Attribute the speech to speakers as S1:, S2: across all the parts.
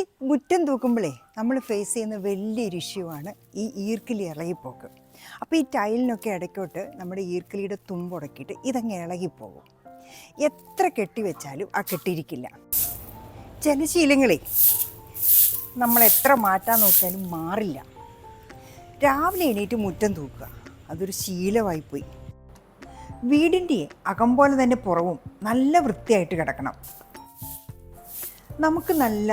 S1: ഈ മുറ്റം തൂക്കുമ്പോഴേ നമ്മൾ ഫേസ് ചെയ്യുന്ന വലിയൊരു ഇഷ്യൂ ആണ് ഈ ഈർക്കിലി ഇളകിപ്പോക്ക്. അപ്പോൾ ഈ ടൈലിനൊക്കെ ഇടയ്ക്കോട്ട് നമ്മുടെ ഈർക്കിലിയുടെ തുമ്പുടക്കിയിട്ട് ഇതങ്ങ് ഇളകിപ്പോകും. എത്ര കെട്ടി വെച്ചാലും ആ കെട്ടിയിരിക്കില്ല. ചില ശീലങ്ങളെ നമ്മൾ എത്ര മാറ്റാൻ നോക്കിയാലും മാറില്ല. രാവിലെ എണീറ്റ് മുറ്റം തൂക്കുക, അതൊരു ശീലമായിപ്പോയി. വീടിൻ്റെ അകം പോലെ തന്നെ പുറവും നല്ല വൃത്തിയായിട്ട് കിടക്കണം. നമുക്ക് നല്ല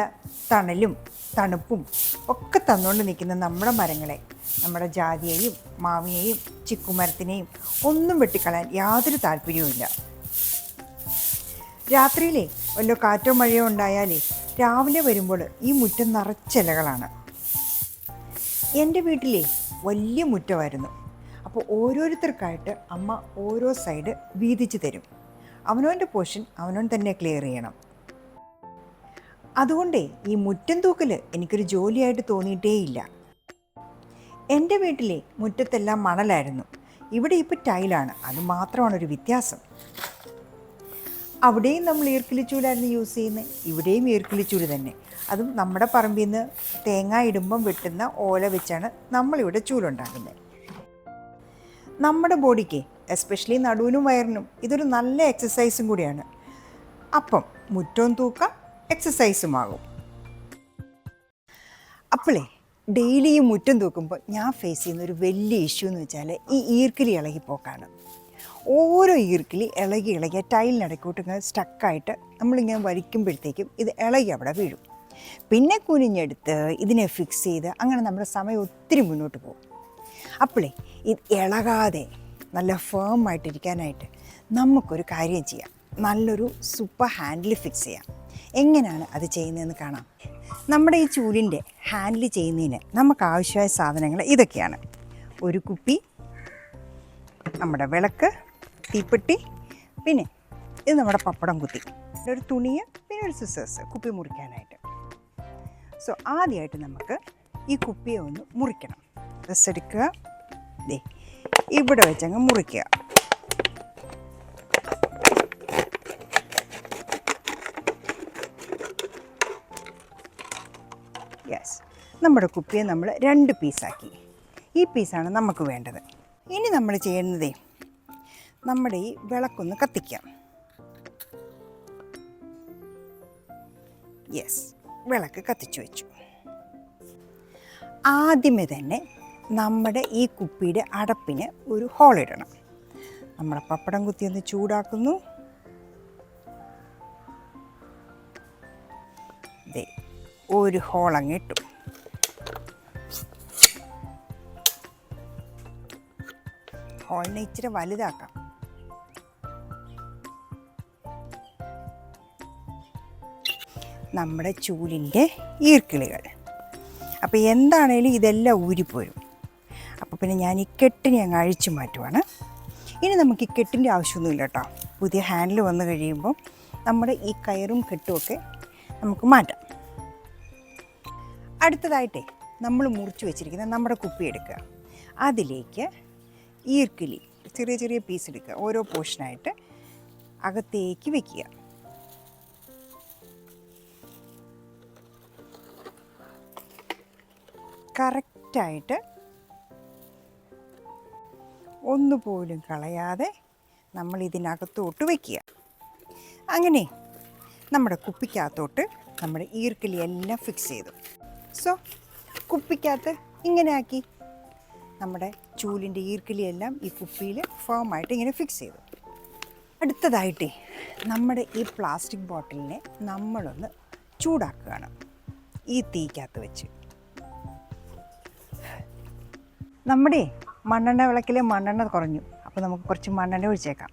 S1: തണലും തണുപ്പും ഒക്കെ തന്നുകൊണ്ട് നിൽക്കുന്ന നമ്മുടെ മരങ്ങളെ, നമ്മുടെ ജാതിയെയും മാവിനെയും ചിക്കുമരത്തിനെയും ഒന്നും വെട്ടിക്കളയാൻ യാതൊരു താല്പര്യവുമില്ല. രാത്രിയിലെ വല്ല കാറ്റോ മഴയോ ഉണ്ടായാലേ രാവിലെ വരുമ്പോൾ ഈ മുറ്റം നിറച്ചിലകളാണ്. എൻ്റെ വീട്ടിലെ വലിയ മുറ്റമായിരുന്നു. അപ്പോൾ ഓരോരുത്തർക്കായിട്ട് അമ്മ ഓരോ സൈഡ് വീതിച്ച് തരും. അവനവൻ്റെ പോർഷൻ അവനവൻ തന്നെ ക്ലിയർ ചെയ്യണം. അതുകൊണ്ടേ ഈ മുറ്റം തൂക്കൽ എനിക്കൊരു ജോലിയായിട്ട് തോന്നിയിട്ടേയില്ല. എൻ്റെ വീട്ടിലെ മുറ്റത്തെല്ലാം മണലായിരുന്നു. ഇവിടെ ഇപ്പോൾ ടൈലാണ്. അത് മാത്രമാണ് ഒരു വ്യത്യാസം. അവിടെയും നമ്മൾ ഈർക്കിലിച്ചൂലായിരുന്നു യൂസ് ചെയ്യുന്നത്, ഇവിടെയും ഈർക്കിലിച്ചൂല് തന്നെ. അതും നമ്മുടെ പറമ്പിൽ നിന്ന് തേങ്ങ ഇടുമ്പം വെട്ടുന്ന ഓല വെച്ചാണ് നമ്മളിവിടെ ചൂലുണ്ടാക്കുന്നത്. നമ്മുടെ ബോഡിക്ക്, എസ്പെഷ്യലി നടുവിനും വയറിനും, ഇതൊരു നല്ല എക്സസൈസും കൂടിയാണ്. അപ്പം മുറ്റവും തൂക്കാം, എക്സസൈസുമാകും. അപ്പോളേ ഡെയിലി ഈ മുറ്റം തൂക്കുമ്പോൾ ഞാൻ ഫേസ് ചെയ്യുന്ന ഒരു വലിയ ഇഷ്യൂ എന്ന് വെച്ചാൽ ഈ ഈർക്കിലി ഇളകിപ്പോക്കാണ്. ഓരോ ഈർക്കിലി ഇളകി ടൈലിനിടയ്ക്കോട്ട് ഇങ്ങനെ സ്റ്റക്കായിട്ട് നമ്മളിങ്ങനെ വലിക്കുമ്പോഴത്തേക്കും ഇത് ഇളകി അവിടെ വീഴും. പിന്നെ കുനിഞ്ഞെടുത്ത് ഇതിനെ ഫിക്സ് ചെയ്ത് അങ്ങനെ നമ്മുടെ സമയം ഒത്തിരി മുന്നോട്ട് പോകും. അപ്പോളേ ഇത് ഇളകാതെ നല്ല ഫേം ആയിട്ടിരിക്കാനായിട്ട് നമുക്കൊരു കാര്യം ചെയ്യാം. നല്ലൊരു സൂപ്പർ ഹാൻഡിൽ ഫിക്സ് ചെയ്യാം. എങ്ങനെയാണ് അത് ചെയ്യുന്നതെന്ന് കാണാം. നമ്മുടെ ഈ ചൂലിൻ്റെ ഹാൻഡിൽ ചെയ്യുന്നതിന് നമുക്ക് ആവശ്യമായ സാധനങ്ങൾ ഇതൊക്കെയാണ്: ഒരു കുപ്പി, നമ്മുടെ വിളക്ക്, തീപ്പെട്ടി, പിന്നെ ഇത് നമ്മുടെ പപ്പടം കുത്തി, ഒരു തുണിയ, പിന്നെ ഒരു സിസേഴ്സ് കുപ്പി മുറിക്കാനായിട്ട്. സോ ആദ്യമായിട്ട് നമുക്ക് ഈ കുപ്പിയെ ഒന്ന് മുറിക്കണം. ഡ്രസ്സ് എടുക്കുക, ദേ ഇവിടെ വെച്ചങ്ങ് മുറിക്കുക. യെസ്, നമ്മുടെ കുപ്പിയെ നമ്മൾ 2 പീസാക്കി. ഈ പീസാണ് നമുക്ക് വേണ്ടത്. ഇനി നമ്മൾ ചെയ്യുന്നതേ, നമ്മുടെ ഈ വിളക്കൊന്ന് കത്തിക്കാം. യെസ്, വിളക്ക് കത്തിച്ചു വെച്ചു. ആദ്യമേ തന്നെ നമ്മുടെ ഈ കുപ്പിയുടെ അടപ്പിന് ഒരു ഹോൾ ഇടണം. നമ്മുടെ പപ്പടം കുത്തി ഒന്ന് ചൂടാക്കുന്നു. ദേ ഒരു ഹോൾ അങ്ങ് ഇട്ടു. ഹോളിനെ ഇച്ചിരി വലുതാക്കാം. നമ്മുടെ ചൂലിൻ്റെ ഈർക്കിളികൾ. അപ്പോൾ എന്താണേലും ഇതെല്ലാം ഊരിപ്പോരും. അപ്പോൾ പിന്നെ ഞാൻ ഈ കെട്ടിനെ അങ്ങ് അഴിച്ചു മാറ്റുവാണ്. ഇനി നമുക്ക് ഈ കെട്ടിൻ്റെ ആവശ്യമൊന്നുമില്ല കേട്ടോ. പുതിയ ഹാൻഡിൽ വന്നു കഴിയുമ്പോൾ നമ്മുടെ ഈ കയറും കെട്ടുമൊക്കെ നമുക്ക് മാറ്റാം. അടുത്തതായിട്ടേ നമ്മൾ മുറിച്ച് വെച്ചിരിക്കുന്ന നമ്മുടെ കുപ്പി എടുക്കുക. അതിലേക്ക് ഈർക്കിലി ചെറിയ ചെറിയ പീസ് എടുക്കുക. ഓരോ പോർഷനായിട്ട് അകത്തേക്ക് വയ്ക്കുക. കറക്റ്റായിട്ട് ഒന്നുപോലും കളയാതെ നമ്മൾ ഇതിനകത്തോട്ട് വയ്ക്കുക. അങ്ങനെ നമ്മുടെ കുപ്പിക്കകത്തോട്ട് നമ്മുടെ ഈർക്കിലി എല്ലാം ഫിക്സ് ചെയ്തു. സോ കുപ്പിക്കകത്ത് ഇങ്ങനെ ആക്കി നമ്മുടെ ചൂലിൻ്റെ ഈർക്കിലിയെല്ലാം ഈ കുപ്പിയിൽ ഫേമായിട്ട് ഇങ്ങനെ ഫിക്സ് ചെയ്തു. അടുത്തതായിട്ടേ നമ്മുടെ ഈ പ്ലാസ്റ്റിക് ബോട്ടിലിനെ നമ്മളൊന്ന് ചൂടാക്കുകയാണ് ഈ തീക്കകത്ത് വെച്ച്. നമ്മുടെ മണ്ണെണ്ണ വിളക്കിലെ മണ്ണെണ്ണ കുറഞ്ഞു. അപ്പോൾ നമുക്ക് കുറച്ച് മണ്ണെണ്ണ ഒഴിച്ചേക്കാം.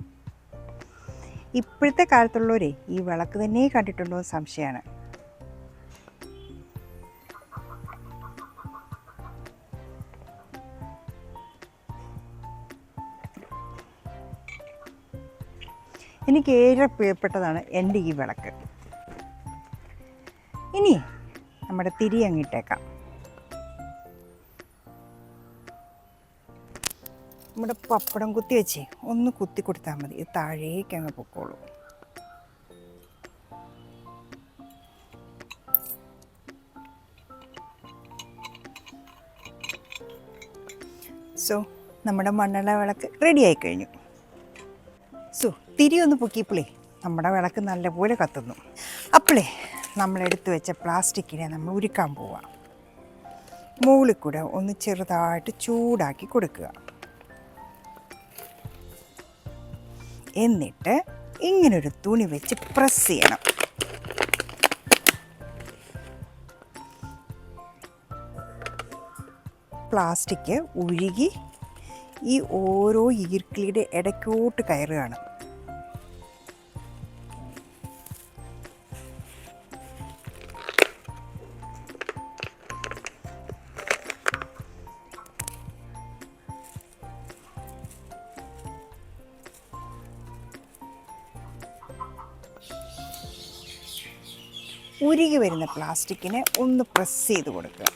S1: ഇപ്പോഴത്തെ കാലത്തുള്ളവരെ ഈ വിളക്ക് തന്നെ കണ്ടിട്ടുണ്ടോ എന്ന് സംശയമാണ്. എനിക്ക് ഏറെ പ്രിയപ്പെട്ടതാണ് എൻ്റെ ഈ വിളക്ക്. ഇനി നമ്മുടെ തിരി അങ്ങിട്ടേക്കാം. നമ്മുടെ പപ്പടം കുത്തി വെച്ച് ഒന്ന് കുത്തി കൊടുത്താൽ മതി, ഇത് താഴേക്ക് അങ്ങ് പൊക്കോളൂ. സോ നമ്മുടെ മണ്ണെണ്ണ വിളക്ക് റെഡിയായി കഴിഞ്ഞു. സോ തിരി ഒന്ന് പൊക്കിയപ്പോഴേ നമ്മുടെ വിളക്ക് നല്ലപോലെ കത്തുന്നു. അപ്പോഴേ നമ്മളെടുത്ത് വെച്ച പ്ലാസ്റ്റിക്കിനെ നമ്മൾ ഉരുക്കാൻ പോവാം. മുകളിൽ കൂടെ ഒന്ന് ചെറുതായിട്ട് ചൂടാക്കി കൊടുക്കുക. എന്നിട്ട് ഇങ്ങനൊരു തുണി വെച്ച് പ്രസ് ചെയ്യണം. പ്ലാസ്റ്റിക് ഉരുകി ഈ ഓരോ ഈർക്കിളിയുടെ ഇടയ്ക്കോട്ട് കയറുകയാണ്. ഉരുകി വരുന്ന പ്ലാസ്റ്റിക്കിനെ ഒന്ന് പ്രസ് ചെയ്ത് കൊടുക്കുക.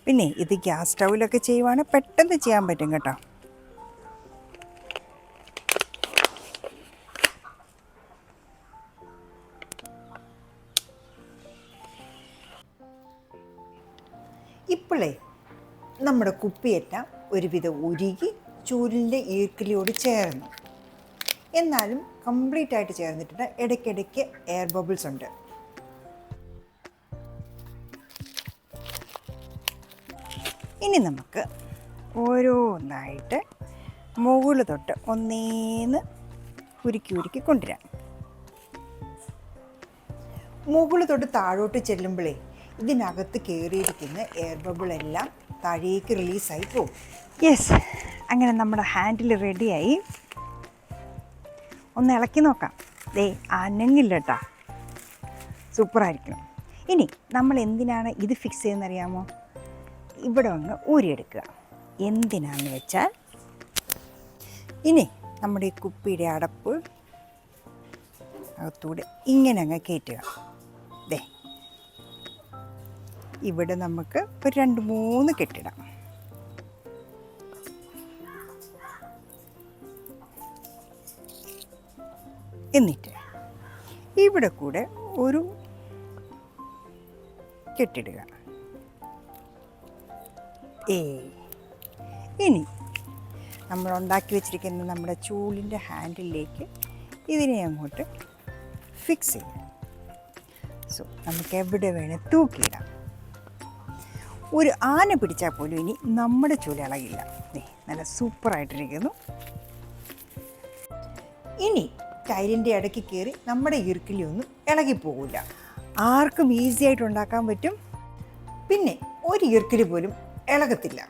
S1: പിന്നെ ഇത് ഗ്യാസ് സ്റ്റൗവിലൊക്കെ ചെയ്യുവാണെങ്കിൽ പെട്ടെന്ന് ചെയ്യാൻ പറ്റും കേട്ടോ. ഇപ്പോഴേ നമ്മുടെ കുപ്പിയെല്ലാം ഒരുവിധം ഉരുകി ചൂലിൻ്റെ ഈർക്കിലിയോട് ചേർന്നു. എന്നാലും കംപ്ലീറ്റ് ആയിട്ട് ചേർന്നിട്ടുണ്ട്. ഇടയ്ക്കിടയ്ക്ക് എയർ ബബിൾസ് ഉണ്ട്. ഇനി നമുക്ക് ഓരോന്നായിട്ട് മുകളിൽ തൊട്ട് ഒന്നേന്ന് ഉരുക്കി കൊണ്ടുവരാം. മുകളിൽ തൊട്ട് താഴോട്ട് ചെല്ലുമ്പോഴേ ഇതിനകത്ത് കയറിയിരിക്കുന്ന എയർ ബബിളെല്ലാം താഴേക്ക് റിലീസായി പോകും. യെസ്, അങ്ങനെ നമ്മുടെ ഹാൻഡിൽ റെഡിയായി. ഒന്ന് ഇളക്കി നോക്കാം. ദേ അനങ്ങില്ല കേട്ടോ, സൂപ്പറായിരിക്കണം. ഇനി നമ്മൾ എന്തിനാണ് ഇത് ഫിക്സ് ചെയ്യുന്നറിയാമോ? ഇവിടെ ഒന്ന് ഊരിയെടുക്കുക. എന്തിനാണെന്ന് വെച്ചാൽ ഇനി നമ്മുടെ ഈ കുപ്പിയുടെ അടപ്പ് അകത്തൂടെ ഇങ്ങനെ അങ്ങ് കയറ്റുക. ദേ ഇവിടെ നമുക്ക് ഒരു 2-3 കെട്ടിടാം. എന്നിട്ട് ഇവിടെ കൂടെ ഒരു കെട്ടിടുക. ഇനി നമ്മൾ ഉണ്ടാക്കി വെച്ചിരിക്കുന്ന നമ്മുടെ ചൂലിൻ്റെ ഹാൻഡിലേക്ക് ഇതിനെ അങ്ങോട്ട് ഫിക്സ് ചെയ്യാം. സോ നമുക്ക് എവിടെ വേണേൽ തൂക്കിയിടാം. ഒരു ആന പിടിച്ചാൽ പോലും ഇനി നമ്മുടെ ചൂല് ഇളകില്ല. നല്ല സൂപ്പറായിട്ടിരിക്കുന്നു. ഇനി ടൈലിൻ്റെ ഇടയ്ക്ക് കയറി നമ്മുടെ ഈർക്കിലിയൊന്നും ഇളകിപ്പോകില്ല. ആർക്കും ഈസി ആയിട്ട് ഉണ്ടാക്കാൻ പറ്റും. പിന്നെ ഒരു ഈർക്കിലി പോലും ഇളകത്തില്ല.